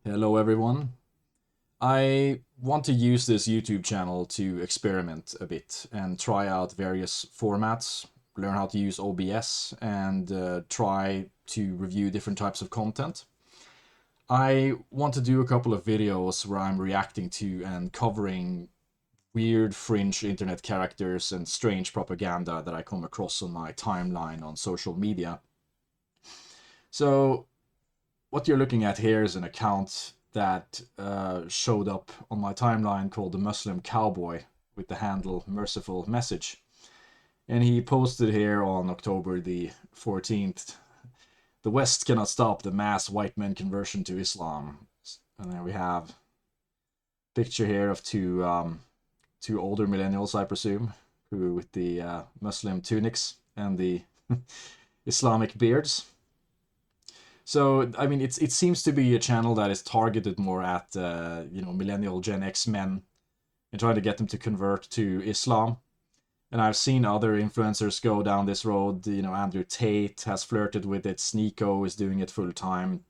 Hello, everyone. I want to use this YouTube channel to experiment a bit and try out various formats, learn how to use OBS, and try to review different types of content. I want to do a couple of videos where I'm reacting to and covering weird fringe internet characters and strange propaganda that I come across on my timeline on social media. So, what you're looking at here is an account that showed up on my timeline called the Muslim Cowboy with the handle Merciful Message. And he posted here on October the 14th, the West cannot stop the mass white men conversion to Islam. And then we have a picture here of two older millennials, I presume, who with the Muslim tunics and the Islamic beards. So I mean, it seems to be a channel that is targeted more at millennial Gen X men and trying to get them to convert to Islam. And I've seen other influencers go down this road. You know, Andrew Tate has flirted with it. Sneeko is doing it full time.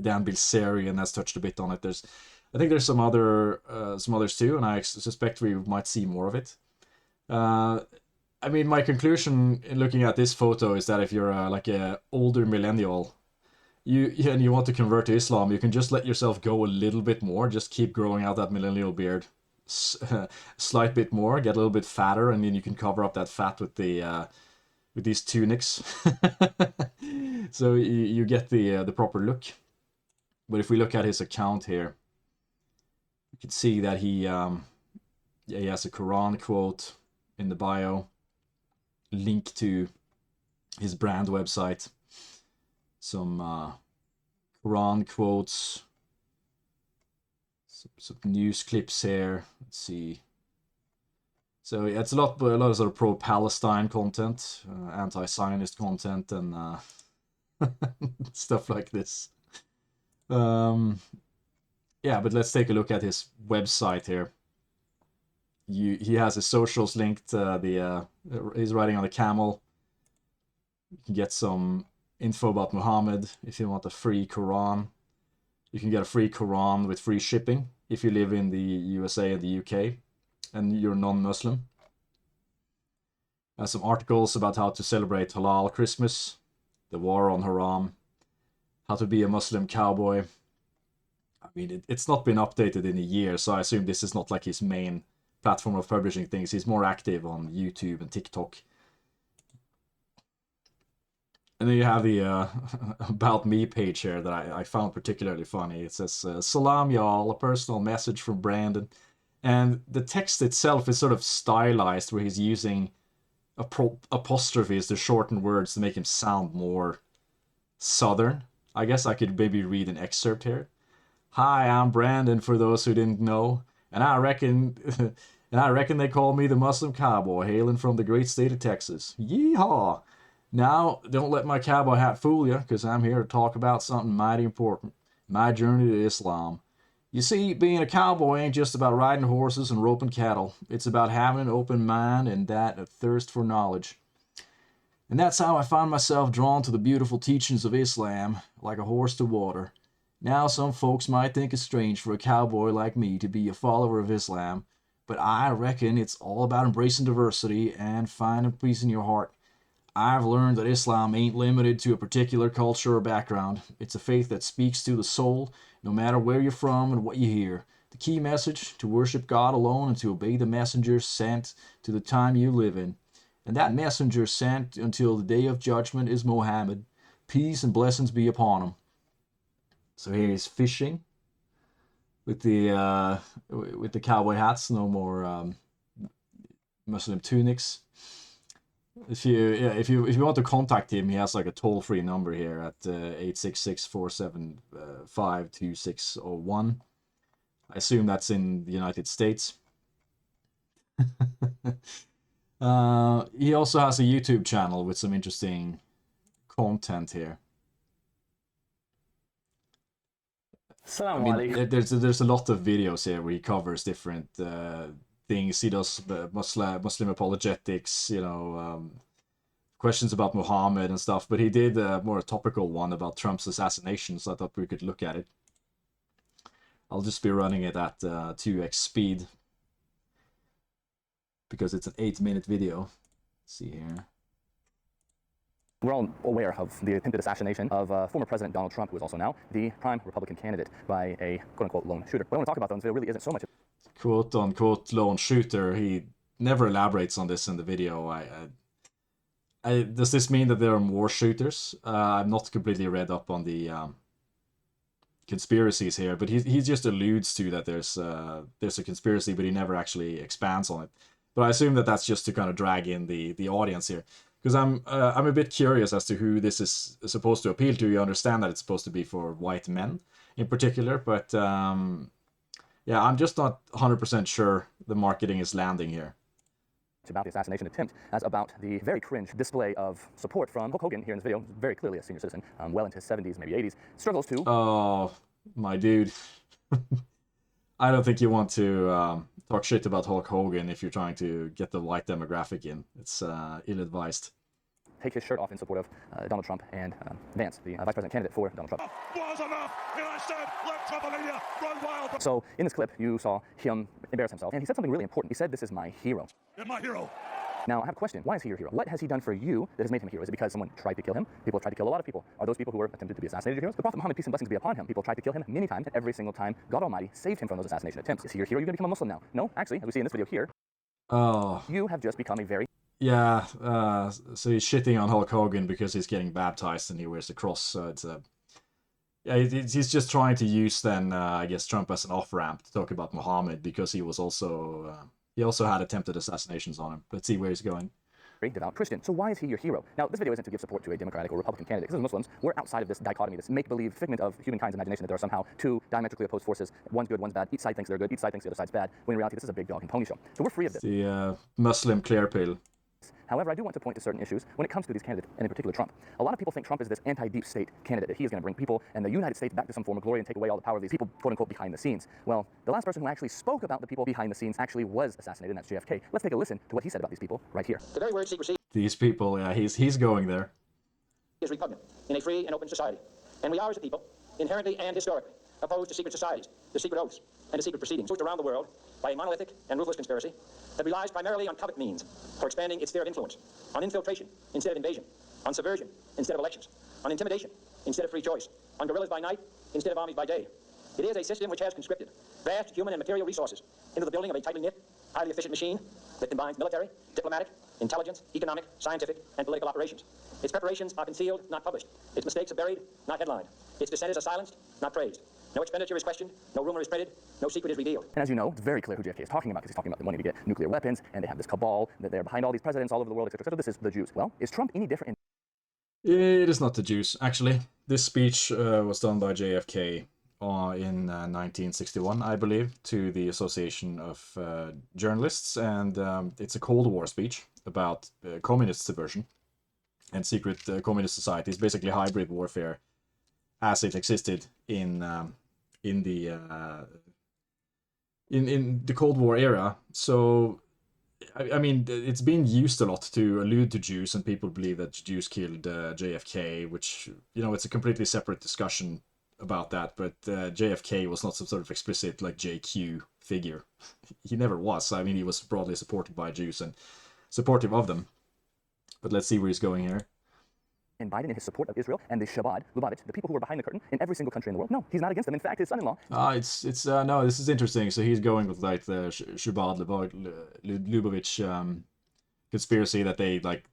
Dan Bilzerian has touched a bit on it. I think there's some others too, and I suspect we might see more of it. Uh, I mean, my conclusion in looking at this photo is that if you're like a older millennial and you want to convert to Islam, you can just let yourself go a little bit more. Just keep growing out that millennial beard, slight bit more, get a little bit fatter, and then you can cover up that fat with these tunics. So you get the proper look. But if we look at his account here, you can see that he has a Quran quote in the bio, link to his brand website, some Quran quotes, some news clips here. Let's see. So yeah, it's a lot of sort of pro-Palestine content, anti-Zionist content, and stuff like this. Yeah, but let's take a look at his website here. He has his socials linked. He's riding on a camel. You can get some info about Muhammad if you want a free Quran. You can get a free Quran with free shipping if you live in the USA and the UK and you're non-Muslim. Some articles about how to celebrate Halal Christmas, the war on haram, how to be a Muslim cowboy. I mean, it's not been updated in a year, so I assume this is not like his main platform of publishing things. He's more active on YouTube and TikTok. And then you have the About Me page here that I found particularly funny. It says, Salam, y'all, a personal message from Brandon. And the text itself is sort of stylized where he's using apostrophes to shorten words to make him sound more southern. I guess I could maybe read an excerpt here. Hi, I'm Brandon, for those who didn't know. And I reckon and I reckon they call me the Muslim Cowboy, hailing from the great state of Texas. Yeehaw! Now, don't let my cowboy hat fool you, because I'm here to talk about something mighty important. My journey to Islam. You see, being a cowboy ain't just about riding horses and roping cattle. It's about having an open mind and that a thirst for knowledge. And that's how I find myself drawn to the beautiful teachings of Islam, like a horse to water. Now, some folks might think it's strange for a cowboy like me to be a follower of Islam, but I reckon it's all about embracing diversity and finding peace in your heart. I've learned that Islam ain't limited to a particular culture or background. It's a faith that speaks to the soul, no matter where you're from and what you hear. The key message, to worship God alone and to obey the messenger sent to the time you live in. And that messenger sent until the day of judgment is Mohammed. Peace and blessings be upon him. So here he's fishing with the cowboy hats, no more Muslim tunics. If you want to contact him, he has like a toll-free number here at 866-475-2601. I assume that's in the United States. He also has a YouTube channel with some interesting content here. I Assalamu mean, alaikum. there's a lot of videos here where he covers different things. He does Muslim apologetics, questions about Muhammad and stuff. But he did a more topical one about Trump's assassination, so I thought we could look at it. I'll just be running it at 2x speed because it's an 8-minute video. Let's see here. We're all aware of the attempted assassination of former President Donald Trump, who is also now the prime Republican candidate, by a quote-unquote lone shooter. What I want to talk about, though, in this video really isn't so much quote-unquote lone shooter. He never elaborates on this in the video. Does this mean that there are more shooters? I'm not completely read up on the conspiracies here, but he just alludes to that there's a conspiracy, but he never actually expands on it. But I assume that that's just to kind of drag in the audience here. Because I'm a bit curious as to who this is supposed to appeal to. You understand that it's supposed to be for white men in particular, but yeah, I'm just not 100% sure the marketing is landing here. It's about the assassination attempt as about the very cringe display of support from Hulk Hogan here in this video, very clearly a senior citizen, well into his 70s, maybe 80s, struggles to... Oh, my dude. I don't think you want to talk shit about Hulk Hogan if you're trying to get the white demographic in. It's ill-advised. Take his shirt off in support of Donald Trump and Vance, the vice president candidate for Donald Trump. Was enough, and I said, let Trump-a-mania run wild. So in this clip, you saw him embarrass himself, and he said something really important. He said, "This is my hero." You're my hero. Now, I have a question. Why is he your hero? What has he done for you that has made him a hero? Is it because someone tried to kill him? People have tried to kill a lot of people. Are those people who were attempted to be assassinated your heroes? The Prophet Muhammad, peace and blessings be upon him, people tried to kill him many times, and every single time, God Almighty saved him from those assassination attempts. Is he your hero? You're going to become a Muslim now. No, actually, as we see in this video here, you have just become a very... Yeah, so he's shitting on Hulk Hogan because he's getting baptized and he wears the cross, so it's a... Yeah, he's just trying to use then, I guess, Trump as an off-ramp to talk about Muhammad because he was also... he also had attempted assassinations on him. Let's see where he's going. Very devout Christian. So why is he your hero? Now, this video isn't to give support to a Democratic or Republican candidate, because as Muslims, we're outside of this dichotomy, this make-believe figment of humankind's imagination that there are somehow two diametrically opposed forces. One's good, one's bad. Each side thinks they're good, each side thinks the other side's bad, when in reality, this is a big dog and pony show. So we're free of this. The Muslim clear pill. However, I do want to point to certain issues when it comes to these candidates, and in particular Trump. A lot of people think Trump is this anti-deep state candidate, that he is going to bring people and the United States back to some form of glory and take away all the power of these people, quote-unquote, behind the scenes. Well, the last person who actually spoke about the people behind the scenes actually was assassinated, and that's JFK. Let's take a listen to what he said about these people right here. The very word secrecy... These people, yeah, he's going there. ...is repugnant in a free and open society. And we are, as a people, inherently and historically opposed to secret societies, to secret oaths, and to secret proceedings pushed around the world by a monolithic and ruthless conspiracy that relies primarily on covert means for expanding its sphere of influence, on infiltration instead of invasion, on subversion instead of elections, on intimidation instead of free choice, on guerrillas by night instead of armies by day. It is a system which has conscripted vast human and material resources into the building of a tightly knit, highly efficient machine that combines military, diplomatic, intelligence, economic, scientific, and political operations. Its preparations are concealed, not published. Its mistakes are buried, not headlined. Its dissenters are silenced, not praised. No expenditure is questioned, no rumor is printed, no secret is revealed. And as you know, it's very clear who JFK is talking about, because he's talking about the money to get nuclear weapons, and they have this cabal that they're behind all these presidents all over the world, etc., etc. This is the Jews. Well, is Trump any different It is not the Jews, actually. This speech was done by JFK in 1961, I believe, to the Association of Journalists, and it's a Cold War speech about communist subversion and secret communist societies, basically hybrid warfare as it existed in the Cold War era. So I mean, it's been used a lot to allude to Jews, and people believe that Jews killed JFK, which, you know, it's a completely separate discussion about that, but JFK was not some sort of explicit, like, JQ figure. He never was. I mean, he was broadly supported by Jews and supportive of them. But let's see where he's going here. in Biden in his support of Israel and the Shabbat, Lubavitch, the people who were behind the curtain in every single country in the world? No, he's not against them. In fact, his son-in-law... No, this is interesting. So he's going with, like, the Shabbat, Lubavitch conspiracy that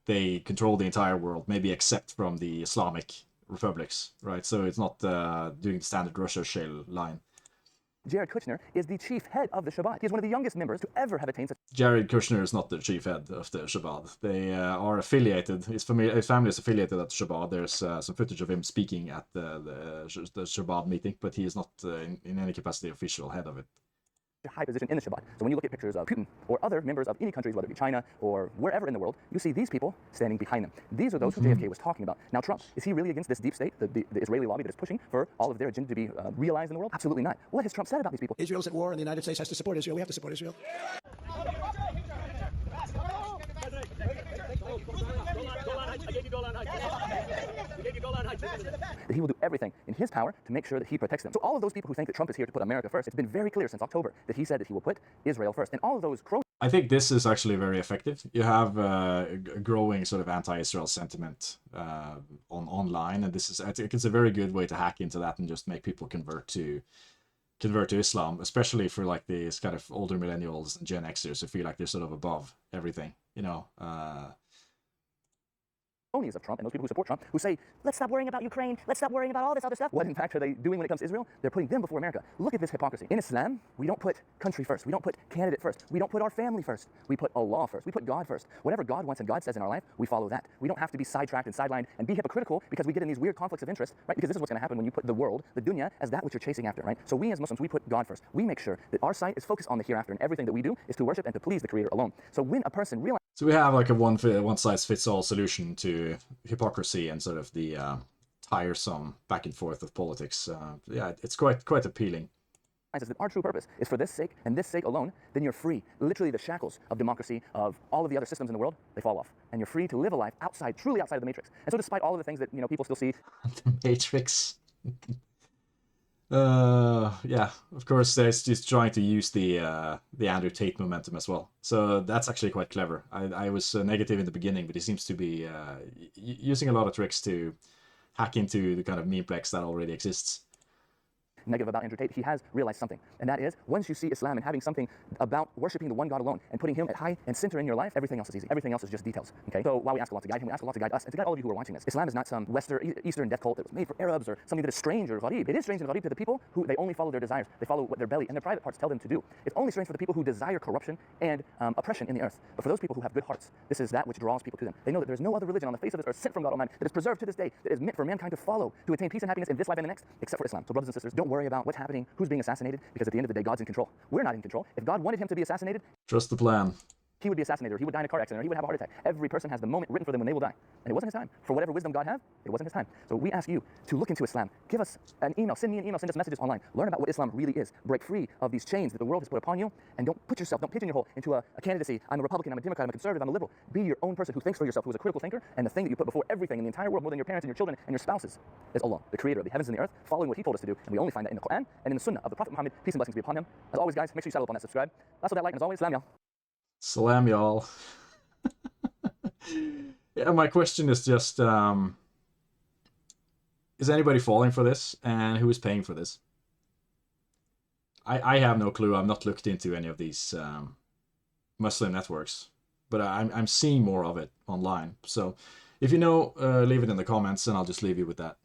they control the entire world, maybe except from the Islamic republics, right? So it's not doing the standard Russia shell line. Jared Kushner is the chief head of the Shabbat. He's one of the youngest members to ever have attained such... Jared Kushner is not the chief head of the Shabbat. They are affiliated. His family is affiliated at the Shabbat. There's some footage of him speaking at the Shabbat meeting, but he is not in any capacity official head of it. High position in the Shabbat. So when you look at pictures of Putin or other members of any countries, whether it be China or wherever in the world, you see these people standing behind them. These are those who JFK was talking about. Now Trump, is he really against this deep state, the Israeli lobby that is pushing for all of their agenda to be realized in the world? Absolutely not. What has Trump said about these people? Israel's at war and the United States has to support Israel. We have to support Israel. I gave you Golan Heights. that he will do everything in his power to make sure that he protects them. So all of those people who think that Trump is here to put America first, it's been very clear since October that he said that he will put Israel first. And all of those I think this is actually very effective. You have a growing sort of anti-Israel sentiment online, and I think it's a very good way to hack into that and just make people convert to Islam, especially for like these kind of older millennials and Gen Xers who feel like they're sort of above everything, you know. cronies of Trump and those people who support Trump who say, let's stop worrying about Ukraine, let's stop worrying about all this other stuff. What in fact are they doing when it comes to Israel? They're putting them before America. Look at this hypocrisy. In Islam, we don't put country first. We don't put candidate first. We don't put our family first. We put Allah first. We put God first. Whatever God wants and God says in our life, we follow that. We don't have to be sidetracked and sidelined and be hypocritical because we get in these weird conflicts of interest, right? Because this is what's going to happen when you put the world, the dunya, as that which you're chasing after, right? So we as Muslims, we put God first. We make sure that our sight is focused on the hereafter, and everything that we do is to worship and to please the Creator alone. So when a person realizes So we have like a one-size-fits-all solution to hypocrisy and sort of the tiresome back and forth of politics. Yeah, it's quite appealing. that our true purpose is for this sake and this sake alone, then you're free. Literally the shackles of democracy, of all of the other systems in the world, they fall off. And you're free to live a life outside, truly outside of the matrix. And so despite all of the things that, people still see. The matrix. Yeah, of course, there's just trying to use the Andrew Tate momentum as well. So that's actually quite clever. I was negative in the beginning, but he seems to be using a lot of tricks to hack into the kind of memeplex that already exists. Negative about Andrew Tate, he has realized something, and that is once you see Islam and having something about worshiping the one God alone and putting him at high and center in your life, everything else is easy. Everything else is just details. Okay, so while we ask Allah to guide him, we ask Allah to guide us and to guide all of you who are watching this. Islam is not some Eastern death cult that was made for Arabs or something that is strange or gharib. It is strange and gharib to the people who they only follow their desires. They follow what their belly and their private parts tell them to do. It's only strange for the people who desire corruption and oppression in the earth. But for those people who have good hearts, this is that which draws people to them. They know that there's no other religion on the face of this earth sent from God Almighty that is preserved to this day, that is meant for mankind to follow, to attain peace and happiness in this life and the next, except for Islam. So brothers and sisters, don't worry about what's happening, who's being assassinated, because at the end of the day, God's in control. We're not in control. If God wanted him to be assassinated, Trust the plan. he would be assassinated, or he would die in a car accident, or he would have a heart attack. Every person has the moment written for them when they will die. And it wasn't his time. For whatever wisdom God had, it wasn't his time. So we ask you to look into Islam. Give us an email, send me an email, send us messages online. Learn about what Islam really is. Break free of these chains that the world has put upon you, and don't pigeonhole into a candidacy. I'm a Republican, I'm a Democrat, I'm a conservative, I'm a liberal. Be your own person who thinks for yourself, who is a critical thinker, and the thing that you put before everything in the entire world, more than your parents and your children and your spouses, is Allah, the creator of the heavens and the earth, following what he told us to do. And we only find that in the Quran and in the Sunnah of the Prophet Muhammad, peace and blessings be upon him. As always, guys, make sure you settle up on that subscribe. That's what that like, and as always, salam y'all. Salam, y'all. Yeah, my question is just, is anybody falling for this, and who is paying for this? I have no clue. I've not looked into any of these Muslim networks, but I'm seeing more of it online. So if you know, leave it in the comments, and I'll just leave you with that.